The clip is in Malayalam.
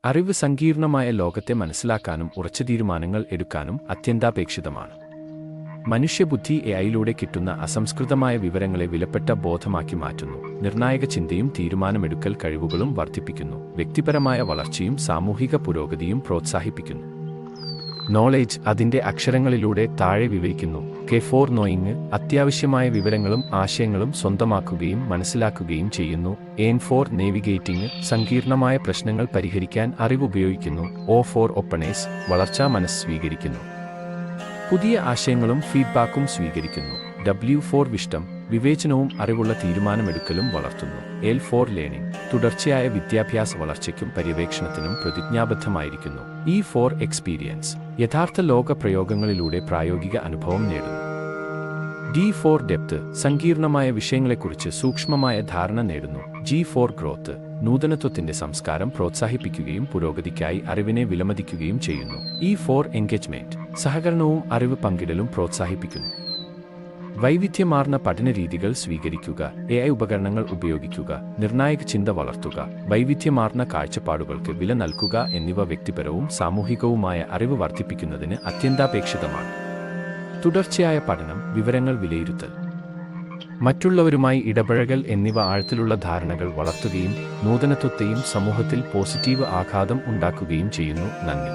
അറിവ് സങ്കീർണമായ ലോകത്തെ മനസ്സിലാക്കാനും ഉറച്ച തീരുമാനങ്ങൾ എടുക്കാനും അത്യന്താപേക്ഷിതമാണ്. മനുഷ്യബുദ്ധി എഐയിലൂടെ കിട്ടുന്ന അസംസ്കൃതമായ വിവരങ്ങളെ വിലപ്പെട്ട ബോധമാക്കി മാറ്റുന്നു, നിർണായക ചിന്തയും തീരുമാനമെടുക്കൽ കഴിവുകളും വർദ്ധിപ്പിക്കുന്നു, വ്യക്തിപരമായ വളർച്ചയും സാമൂഹിക പുരോഗതിയും പ്രോത്സാഹിപ്പിക്കുന്നു. നോളേജ് അതിൻ്റെ അക്ഷരങ്ങളിലൂടെ താഴെ വിവരിക്കുന്നു. ഫോർ നോയിങ് അത്യാവശ്യമായ വിവരങ്ങളും ആശയങ്ങളും സ്വന്തമാക്കുകയും മനസ്സിലാക്കുകയും ചെയ്യുന്നു. ഫോർ നേവിഗേറ്റിംഗ് സങ്കീർണമായ പ്രശ്നങ്ങൾ പരിഹരിക്കാൻ അറിവ് ഉപയോഗിക്കുന്നു. ഫോർ ഓപ്പണേഴ്സ് വളർച്ചാ മനസ്സ് സ്വീകരിക്കുന്നു, പുതിയ ആശയങ്ങളും ഫീഡ്ബാക്കും സ്വീകരിക്കുന്നു. ഫോർ വിഷ്ടം വിവേചനവും അറിവുള്ള തീരുമാനമെടുക്കലും വളർത്തുന്നു. ഫോർ ലേണിംഗ് തുടർച്ചയായ വിദ്യാഭ്യാസ വളർച്ചയ്ക്കും പര്യവേക്ഷണത്തിനും പ്രതിജ്ഞാബദ്ധമായിരിക്കുന്നു. ഫോർ എക്സ്പീരിയൻസ് യഥാർത്ഥ ലോക പ്രയോഗങ്ങളിലൂടെ പ്രായോഗിക അനുഭവം നേടുന്നു. ഫോർ ഡെപ്ത് സങ്കീർണമായ വിഷയങ്ങളെക്കുറിച്ച് സൂക്ഷ്മമായ ധാരണ നേടുന്നു. ഫോർ ഗ്രോത്ത് നൂതനത്വത്തിന്റെ സംസ്കാരം പ്രോത്സാഹിപ്പിക്കുകയും പുരോഗതിക്കായി അറിവിനെ വിലമതിക്കുകയും ചെയ്യുന്നു. ഫോർ എൻഗേജ്മെന്റ് സഹകരണവും അറിവ് പങ്കിടലും പ്രോത്സാഹിപ്പിക്കുന്നു. വൈവിധ്യമാർന്ന പഠനരീതികൾ സ്വീകരിക്കുക, എഐ ഉപകരണങ്ങൾ ഉപയോഗിക്കുക, നിർണായക ചിന്ത വളർത്തുക, വൈവിധ്യമാർന്ന കാഴ്ചപ്പാടുകൾക്ക് വില നൽകുക എന്നിവ വ്യക്തിപരവും സാമൂഹികവുമായ അറിവ് വർദ്ധിപ്പിക്കുന്നതിന് അത്യന്താപേക്ഷിതമാണ്. തുടർച്ചയായ പഠനം, വിവരങ്ങൾ വിലയിരുത്തൽ, മറ്റുള്ളവരുമായി ഇടപഴകൽ എന്നിവ ആഴത്തിലുള്ള ധാരണകൾ വളർത്തുകയും നൂതനത്വത്തെയും സമൂഹത്തിൽ പോസിറ്റീവ് ആഘാതം ഉണ്ടാക്കുകയും ചെയ്യുന്നു. നന്ദി.